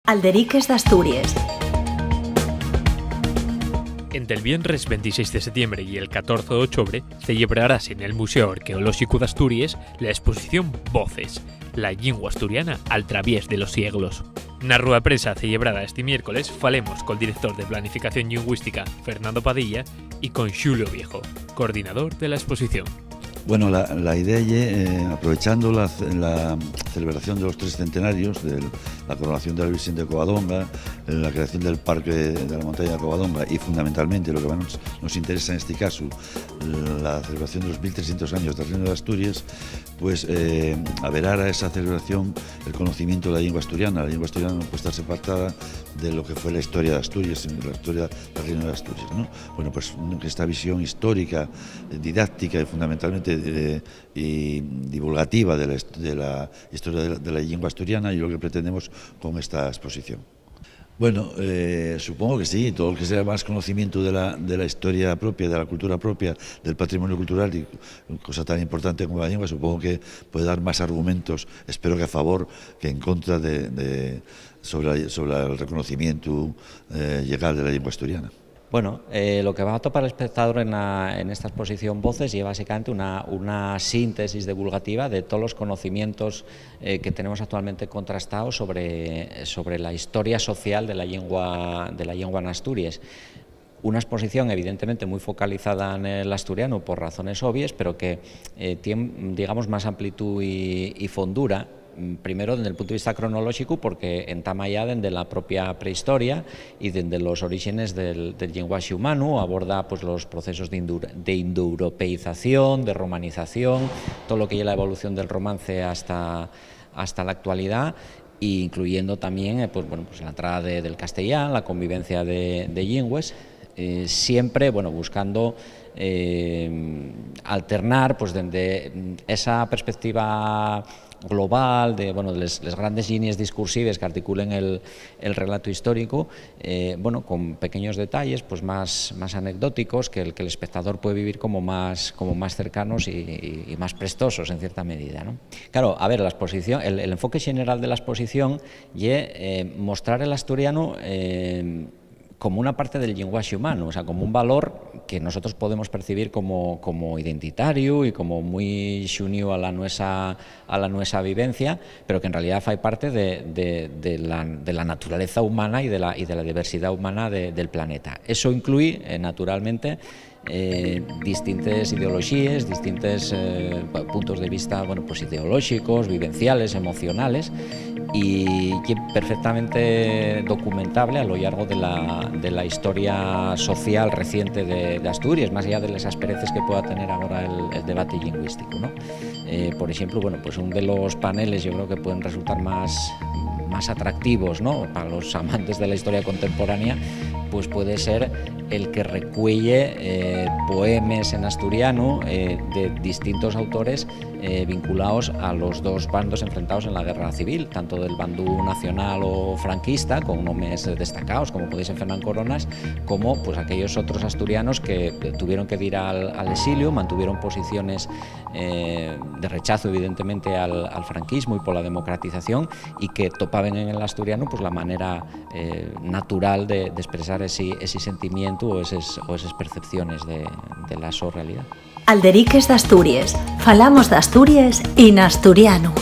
Alderiques d'Astúries. Entre el viernes 26 de septiembre y el 14 de octubre celebrarás en el Museo Arqueológico de Asturias la exposición Voces, la lengua asturiana al través de los siglos. Na rueda prensa celebrada este miércoles falemos col director de Planificación Lingüística Fernando Padilla y con Xulio Viejo, coordinador de la exposición. Bueno, la idea es, aprovechando la celebración de los 3 centenarios, de la coronación de la Virgen de Covadonga, la creación del Parque de la Montaña de Covadonga y fundamentalmente, lo que más nos interesa en este caso, la celebración de los 1300 años del Reino de Asturias, pues averar a esa celebración el conocimiento de la lengua asturiana. La lengua asturiana no puede estar separada de lo que fue la historia de Asturias, la historia del Reino de Asturias, ¿no? Bueno, pues esta visión histórica, didáctica y fundamentalmente y divulgativa de la historia de la lengua asturiana y lo que pretendemos con esta exposición. Bueno, supongo que sí, todo lo que sea más conocimiento de la historia propia, de la cultura propia, del patrimonio cultural y cosa tan importante como la lengua, supongo que puede dar más argumentos, espero que a favor que en contra sobre el reconocimiento legal de la lengua asturiana. Bueno, lo que va a topar el espectador en esta exposición Voces es básicamente una síntesis divulgativa de todos los conocimientos que tenemos actualmente contrastados sobre la historia social de la lengua en Asturias. Una exposición evidentemente muy focalizada en el asturiano por razones obvias, pero que tiene, digamos, más amplitud y fondura. Primero, desde el punto de vista cronológico, porque entama ya desde la propia prehistoria y desde los orígenes del lenguaje humano, aborda pues, los procesos de indoeuropeización, de romanización, todo lo que lleva la evolución del romance hasta la actualidad, e incluyendo también pues la entrada del castellano, la convivencia de lengües, siempre buscando alternar pues, desde esa perspectiva global de las grandes líneas discursivas que articulen el relato histórico, con pequeños detalles pues más anecdóticos que el espectador puede vivir como más cercanos y más prestosos en cierta medida, ¿no? Claro, a ver, la exposición, el enfoque general de la exposición es mostrar el asturiano como una parte del lenguaje humano, o sea, como un valor que nosotros podemos percibir como identitario y como muy xunido a la nuestra vivencia, pero que en realidad fai parte de la naturaleza humana y de la diversidad humana del planeta. Eso incluye, naturalmente, distintas ideologías, distintos puntos de vista ideológicos, vivenciales, emocionales, y perfectamente documentable a lo largo de la historia social reciente de Asturias, más allá de las asperezas que pueda tener ahora el debate lingüístico, ¿no? Por ejemplo, uno de los paneles yo creo que pueden resultar más atractivos, ¿no?, para los amantes de la historia contemporánea, pues puede ser el que recuelle poemas en asturiano de distintos autores vinculados a los dos bandos enfrentados en la guerra civil, tanto del bando nacional o franquista, con nombres destacados como podéis ser Fernán Coronas, como pues aquellos otros asturianos que tuvieron que ir al exilio, mantuvieron posiciones de rechazo evidentemente al franquismo y por la democratización, y que topaban en el asturiano pues la manera natural de expresar ese sentimiento o esas percepciones de la realidad. Alderiques d'Astúries. Falamos d'Astúries en asturiano.